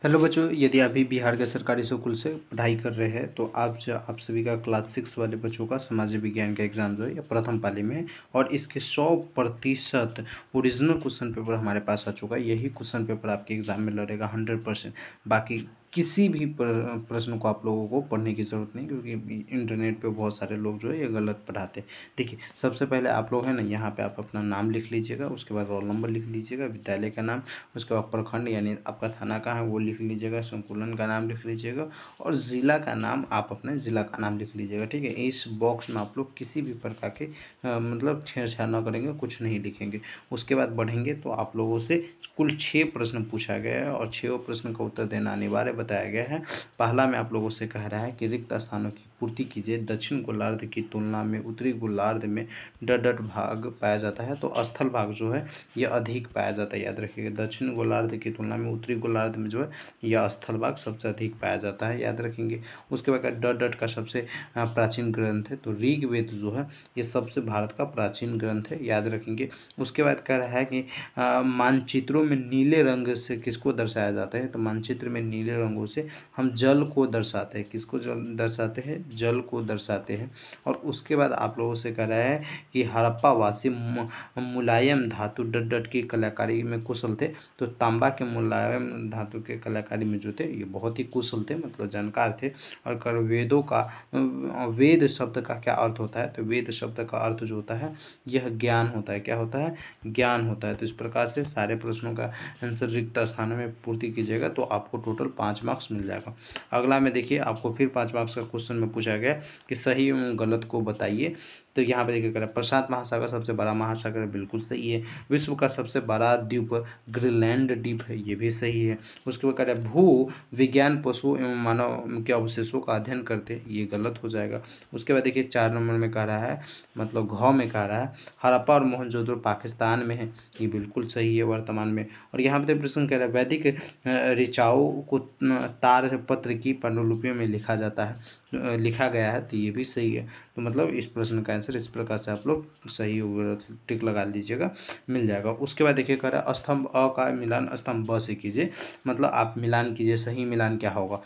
Hello बच्चों, यदि अभी बिहार के सरकारी स्कूल से पढ़ाई कर रहे हैं तो आप सभी का क्लास 6 वाले बच्चों का समाज विज्ञान का एग्ज़ाम जो है ये प्रथम पाली में है और इसके 100% ओरिजिनल क्वेश्चन पेपर हमारे पास आ चुका है। यही क्वेश्चन पेपर आपके एग्ज़ाम में लड़ेगा 100%। बाकी किसी भी प्रश्न को आप लोगों को पढ़ने की ज़रूरत नहीं, क्योंकि इंटरनेट पे बहुत सारे लोग जो है ये गलत पढ़ाते हैं। देखिए, सबसे पहले आप लोग हैं ना, यहाँ पे आप अपना नाम लिख लीजिएगा, उसके बाद रोल नंबर लिख लीजिएगा, विद्यालय का नाम, उसके बाद प्रखंड यानी आपका थाना कहाँ है वो लिख लीजिएगा, संकुलन का नाम लिख लीजिएगा और ज़िला का नाम आप अपने ज़िला का नाम लिख लीजिएगा। ठीक है, इस बॉक्स में आप लोग किसी भी प्रकार के मतलब छेड़छाड़ ना करेंगे, कुछ नहीं लिखेंगे। उसके बाद बढ़ेंगे तो आप लोगों से कुल 6 प्रश्न पूछा गया है और 6 प्रश्न का उत्तर देना अनिवार्य बताया गया है। पहला में आप लोगों से कह रहा है कि रिक्त स्थानों की पूर्ति कीजिए। दक्षिण गोलार्ध की तुलना में उत्तरी गोलार्ध में डट भाग पाया जाता है, तो स्थल भाग जो है यह अधिक पाया जाता है। याद रखिएगा, दक्षिण गोलार्ध की तुलना में उत्तरी गोलार्ध में जो है यह स्थल भाग सबसे अधिक पाया जाता है, याद रखेंगे। उसके बाद डट का सबसे प्राचीन ग्रंथ है, तो ऋग्वेद जो है ये सबसे भारत का प्राचीन ग्रंथ है, याद रखेंगे। उसके बाद कह रहा है कि मानचित्रों में नीले रंग से किसको दर्शाया जाता है, तो मानचित्र में नीले रंगों से हम जल को दर्शाते हैं। किसको दर्शाते हैं? जल को दर्शाते हैं। और उसके बाद आप लोगों से कह रहा है कि हड़प्पावासी मुलायम धातु डट की कलाकारी में कुशल थे, तो तांबा के मुलायम धातु के कलाकारी में जो थे ये बहुत ही कुशल थे, मतलब जानकार थे। और कर वेदों का वेद शब्द का क्या अर्थ होता है, तो वेद शब्द का अर्थ जो होता है यह ज्ञान होता है। क्या होता है? ज्ञान होता है। तो इस प्रकार से सारे प्रश्नों का आंसर रिक्त स्थानों में पूर्ति कीजिएगा तो आपको टोटल 5 मार्क्स मिल जाएगा। अगला में देखिए, आपको फिर 5 मार्क्स का क्वेश्चन में पूछा गया कि सही एवं गलत को बताइए। तो यहाँ पे देखिए, प्रशांत महासागर सबसे बड़ा महासागर है, बिल्कुल सही है। विश्व का सबसे बड़ा द्वीप ग्रीनलैंड द्वीप है, ये भी सही है। उसके बाद कह रहा है भू विज्ञान पशु एवं मानव के अवशेषों का अध्ययन करते, ये गलत हो जाएगा। उसके बाद देखिए 4 नंबर में कह रहा है, मतलब घ में कह रहा है हड़प्पा और मोहनजोदड़ो पाकिस्तान में है, ये बिल्कुल सही है वर्तमान में। और यहाँ पे प्रश्न कह रहा है वैदिक ऋचाओं को तार पत्र की पांडुलिपियों में लिखा जाता है, लिखा गया है, तो ये भी सही है। तो मतलब इस प्रश्न का आंसर इस प्रकार से आप लोग सही टिक लगा लीजिएगा, मिल जाएगा। उसके बाद देखिए कह रहा है स्तंभ अ का मिलान स्तंभ ब से कीजिए, मतलब आप मिलान कीजिए, सही मिलान क्या होगा,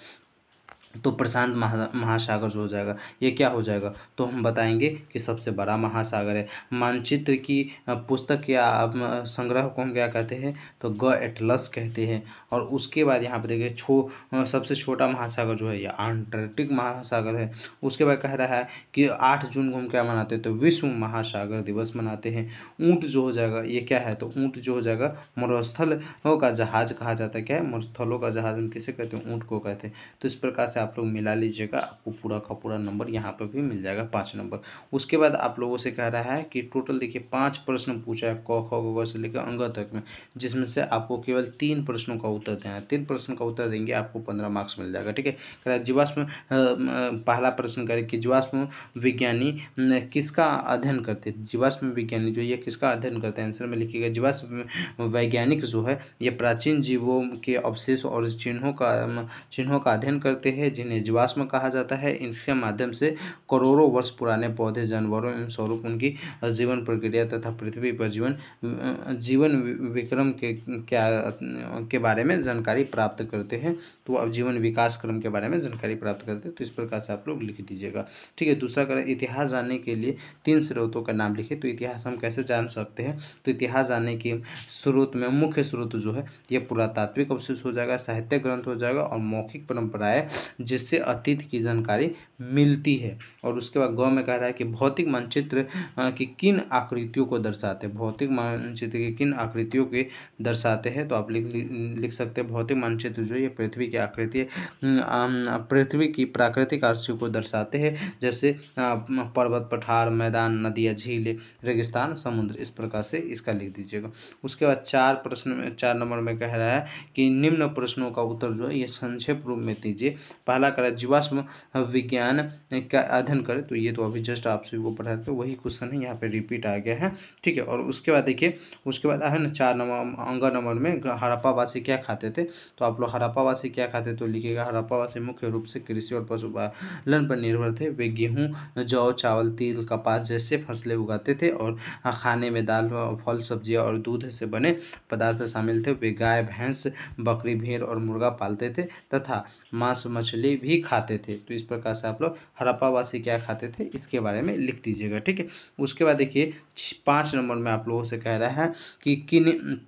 तो प्रशांत महासागर जो हो जाएगा ये क्या हो जाएगा, तो हम बताएंगे कि सबसे बड़ा महासागर है। मानचित्र की पुस्तक या संग्रह को हम क्या कहते हैं, तो ग एटलस कहते हैं। और उसके बाद यहाँ पर देखिए सबसे छोटा महासागर जो है ये अंटार्कटिक महासागर है। उसके बाद कह रहा है कि 8 जून को हम क्या मनाते हैं, तो विश्व महासागर दिवस मनाते हैं। ऊँट जो हो जाएगा ये क्या है, तो ऊँट जो हो जाएगा मरुस्थलों का जहाज कहा जाता है। क्या है? मरुस्थलों का जहाज हम किसे कहते हैं? ऊँट को कहते हैं। तो इस प्रकार से आप लोग मिला लीजिएगा, आपको पूरा का पूरा नंबर यहाँ पर भी मिल जाएगा, 5 नंबर। उसके बाद आप लोगों से कह रहा है कि टोटल देखिए 5 प्रश्न पूछा है क ख ग से लेकर अंग तक में, जिसमें से आपको केवल 3 प्रश्नों का उत्तर देना है। 3 प्रश्न का उत्तर देंगे आपको 15 मार्क्स मिल जाएगा। ठीक है, कह रहा है जीवाश्म पहला प्रश्न करें कि जीवाश्म विज्ञानी किसका अध्ययन करते हैं। जीवाश्म विज्ञानी जो ये किसका अध्ययन करते हैं, आंसर में लिखिएगा जीवाश्म वैज्ञानिक जो है ये प्राचीन जीवों के अवशेष और चिन्हों का अध्ययन करते हैं, जिन्हें जीवाश्म कहा जाता है। इनके माध्यम से करोड़ों वर्ष पुराने पौधे, जानवरों एवं स्वरूप उनकी जीवन प्रक्रिया तथा पृथ्वी पर जीवन विक्रम के बारे में जानकारी प्राप्त करते हैं। तो अब जीवन विकास क्रम के बारे में जानकारी प्राप्त करते हैं। तो इस प्रकार से आप लोग लिख दीजिएगा। ठीक है, दूसरा करें इतिहास जानने के लिए 3 स्रोतों का नाम लिखिए। तो इतिहास हम कैसे जान सकते हैं, तो इतिहास जानने के स्रोत में मुख्य स्रोत जो है ये पुरातात्विक अवशेष हो जाएगा, साहित्य ग्रंथ हो जाएगा और मौखिक परंपराएं, जिससे अतीत की जानकारी मिलती है। और उसके बाद ग में कह रहा है कि भौतिक मानचित्र की किन आकृतियों को दर्शाते हैं। भौतिक मानचित्र की किन आकृतियों के दर्शाते हैं, तो आप लिख सकते हैं भौतिक मानचित्र जो ये पृथ्वी की आकृति पृथ्वी की प्राकृतिक आकृतियों को दर्शाते हैं, जैसे पर्वत, पठार, मैदान, नदियाँ, झीलें, रेगिस्तान, समुद्र। इस प्रकार से इसका लिख दीजिएगा। उसके बाद 4 नंबर में कह रहा है कि निम्न प्रश्नों का उत्तर जो है ये संक्षेप रूप में दीजिए। पहला करा जीवाश्म विज्ञान का अध्ययन करे, तो ये तो अभी जस्ट आप सभी को पढ़ा था वही क्वेश्चन है, यहाँ पे रिपीट आ गया है। ठीक है, और उसके बाद देखिए, उसके बाद है ना 4 नंबर अंग नंबर में हड़प्पावासी क्या खाते थे, तो आप लोग हड़प्पावासी क्या खाते तो लिखिएगा। हड़प्पावासी मुख्य रूप से कृषि और पशुपालन पर निर्भर थे। वे गेहूँ, जौ, चावल, तिल, कपास जैसे फसलें उगाते थे और खाने में दाल, फल, सब्जियाँ और दूध से बने पदार्थ शामिल थे। वे गाय, भैंस, बकरी, भेड़ और मुर्गा पालते थे तथा मांस, मछली भी खाते थे। तो इस प्रकार से आप लोग हड़प्पावासी क्या खाते थे इसके बारे में लिख दीजिएगा। ठीक है, उसके बाद देखिए 5 नंबर में आप लोगों से कह रहा है कि किन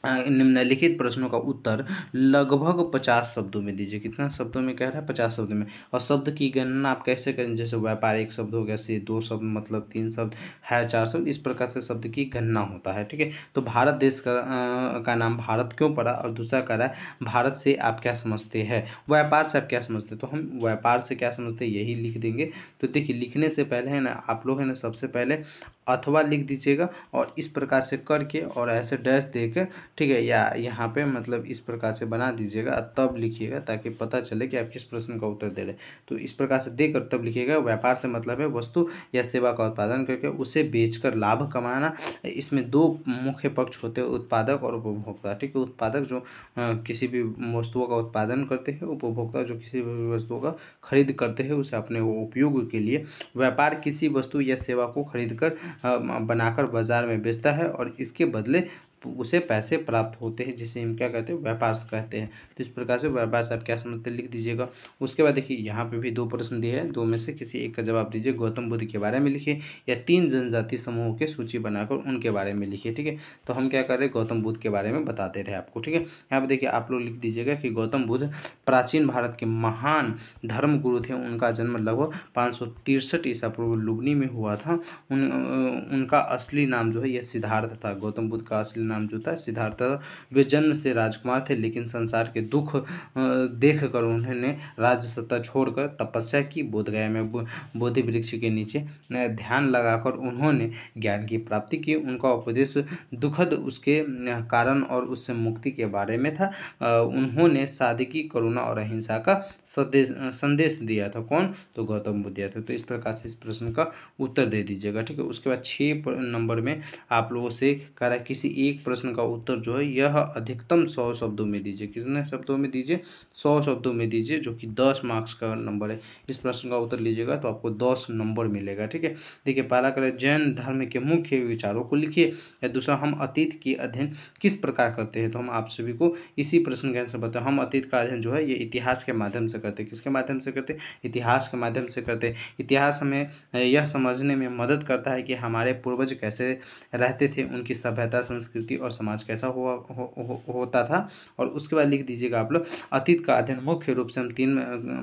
निम्नलिखित प्रश्नों का उत्तर लगभग 50 शब्दों में दीजिए। कितना शब्दों में कह रहा है? 50 शब्दों में। और शब्द की गणना आप कैसे करें? जैसे व्यापार 1 शब्द हो गया, से 2 शब्द मतलब 3 शब्द है, 4 शब्द, इस प्रकार से शब्द की गणना होता है। ठीक है, तो भारत देश का नाम भारत क्यों पड़ा, और दूसरा कह रहा है भारत से आप क्या समझते हैं, व्यापार से आप क्या समझते हैं, तो हम व्यापार से क्या समझते हैं यही लिख देंगे। तो देखिए, लिखने से पहले है ना आप लोग है ना सबसे पहले अथवा लिख दीजिएगा, और इस प्रकार से करके और ऐसे डैश देकर, ठीक है, या यहाँ पे मतलब इस प्रकार से बना दीजिएगा, तब लिखिएगा ताकि पता चले कि आप किस प्रश्न का उत्तर दे रहे हैं। तो इस प्रकार से देकर तब लिखिएगा। व्यापार से मतलब है वस्तु या सेवा का उत्पादन करके उसे बेचकर लाभ कमाना। इसमें 2 मुख्य पक्ष होते हैं, उत्पादक और उपभोक्ता। ठीक है, उत्पादक जो किसी भी वस्तुओं का उत्पादन करते हैं, उपभोक्ता जो किसी भी वस्तुओं का खरीद करते हैं उसे अपने उपयोग के लिए। व्यापार किसी वस्तु या सेवा को खरीद कर बनाकर बाजार में बेचता है और इसके बदले उसे पैसे प्राप्त होते हैं, जिसे हम क्या कहते हैं, व्यापार कहते हैं। तो इस प्रकार से व्यापार से आप क्या समझते हैं लिख दीजिएगा। उसके बाद देखिए, यहाँ पे भी 2 प्रश्न दिए हैं, 2 में से किसी एक का जवाब दीजिए। गौतम बुद्ध के बारे में लिखिए या 3 जनजाति समूहों की सूची बनाकर उनके बारे में लिखिए। ठीक है, तो हम क्या कर रहे हैं, गौतम बुद्ध के बारे में बताते रहे आपको। ठीक है, यहाँ पे देखिए आप लोग लिख दीजिएगा कि गौतम बुद्ध प्राचीन भारत के महान धर्म गुरु थे। उनका जन्म लगभग 563 ईसा पूर्व लुबनी में हुआ था। उनका असली नाम जो है यह सिद्धार्थ था। गौतम बुद्ध का असली नाम जो था सिद्धार्थ था। वे जन्म से राजकुमार थे, लेकिन संसार के दुख देख कर उन्होंने राज्य सत्ता छोड़कर तपस्या की। बोधगया में बोधि वृक्ष के नीचे ध्यान लगाकर उन्होंने ज्ञान की प्राप्ति की। उनका उपदेश दुखद उसके कारण और उससे मुक्ति के बारे में था। उन्होंने सादगी, करुणा और अहिंसा का संदेश दिया था। कौन? तो गौतम बुद्ध दिया था। तो इस प्रकार से इस प्रश्न का उत्तर दे दीजिएगा। ठीक है, उसके बाद 6 नंबर में आप लोगों से कह रहा है किसी एक प्रश्न का उत्तर जो है यह अधिकतम 100 शब्दों में दीजिए। कितने शब्दों में दीजिए? 100 शब्दों में दीजिए, जो कि 10 मार्क्स का नंबर है। इस प्रश्न का उत्तर लीजिएगा तो आपको 10 नंबर मिलेगा। ठीक है, देखिए पहला करें जैन धर्म के मुख्य विचारों को लिखिए, या दूसरा हम अतीत की अध्ययन किस प्रकार करते हैं। तो हम आप सभी को इसी प्रश्न के आंसर बताएं। हम अतीत का अध्ययन जो है ये इतिहास के माध्यम से करते हैं। किसके माध्यम से करते हैं? इतिहास के माध्यम से करते हैं। इतिहास हमें यह समझने में मदद करता है कि हमारे पूर्वज कैसे रहते थे, उनकी सभ्यता, संस्कृति और समाज कैसा होता था। और उसके बाद लिख दीजिएगा आप लोग अतीत का अध्ययन मुख्य रूप से हम 3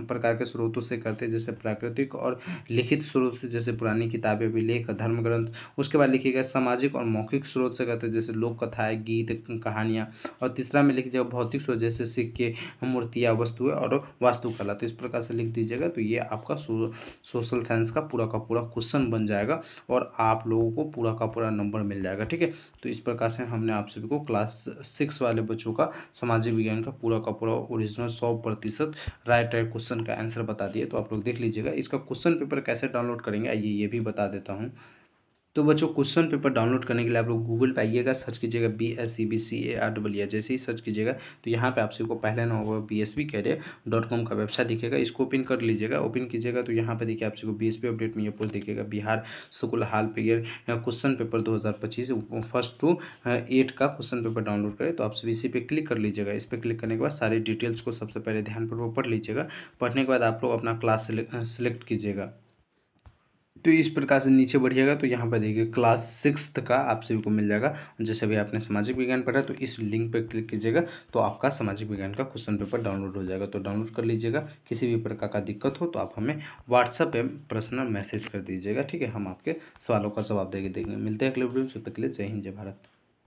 प्रकार के स्रोतों से करते हैं, जैसे प्राकृतिक और लिखित स्रोत से, जैसे पुरानी किताबें, अभिलेख, धर्म ग्रंथ। उसके बाद लिखिएगा सामाजिक और मौखिक स्रोत से करते हैं, जैसे लोक कथाएं, गीत, कहानियाँ। और तीसरा में लिखिएगा भौतिक स्रोत, जैसे सिक्के, मूर्तियाँ, वस्तुएं और वास्तुकला। तो इस प्रकार से लिख दीजिएगा। तो ये आपका सोशल साइंस का पूरा क्वेश्चन बन जाएगा और आप लोगों को पूरा का पूरा नंबर मिल जाएगा। ठीक है, तो इस प्रकार से हमने आप सभी को क्लास 6 वाले बच्चों का सामाजिक विज्ञान का पूरा ओरिजिनल 100% राइट क्वेश्चन का आंसर बता दिए। तो आप लोग देख लीजिएगा। इसका क्वेश्चन पेपर कैसे डाउनलोड करेंगे आइए ये भी बता देता हूँ। तो बच्चों, क्वेश्चन पेपर डाउनलोड करने के लिए आप लोग गूगल पे आइएगा, सर्च कीजिएगा BSCBCAR जैसे ही सर्च कीजिएगा तो यहाँ पे आप सभी को पहले ना होगा bsbcareer.com का वेबसाइट दिखेगा। इसको ओपन कर लीजिएगा। ओपन कीजिएगा तो यहाँ पे देखिए आप सभी को BSB अपडेट में ये पोस्ट दिखेगा, Bihar school hall period question paper 2025 1st to 8 का क्वेश्चन पेपर डाउनलोड करें। तो आप सभी इसी पे क्लिक कर लीजिएगा। इस पर क्लिक करने के बाद सारी डिटेल्स को सबसे पहले ध्यानपूर्वक पढ़ लीजिएगा। पढ़ने के बाद आप लोग अपना क्लास सेलेक्ट कीजिएगा। तो इस प्रकार से नीचे बढ़िएगा तो यहाँ पर देखिए क्लास 6 का आप सभी को मिल जाएगा। जैसे भी आपने सामाजिक विज्ञान पढ़ा तो इस लिंक पर क्लिक कीजिएगा तो आपका सामाजिक विज्ञान का क्वेश्चन पेपर डाउनलोड हो जाएगा। तो डाउनलोड कर लीजिएगा। किसी भी प्रकार का दिक्कत हो तो आप हमें व्हाट्सएप पे पर्सनल मैसेज कर दीजिएगा। ठीक है, हम आपके सवालों का जवाब देंगे। मिलते हैं अगले वीडियो में। तब तक के लिए जय हिंद, जय भारत।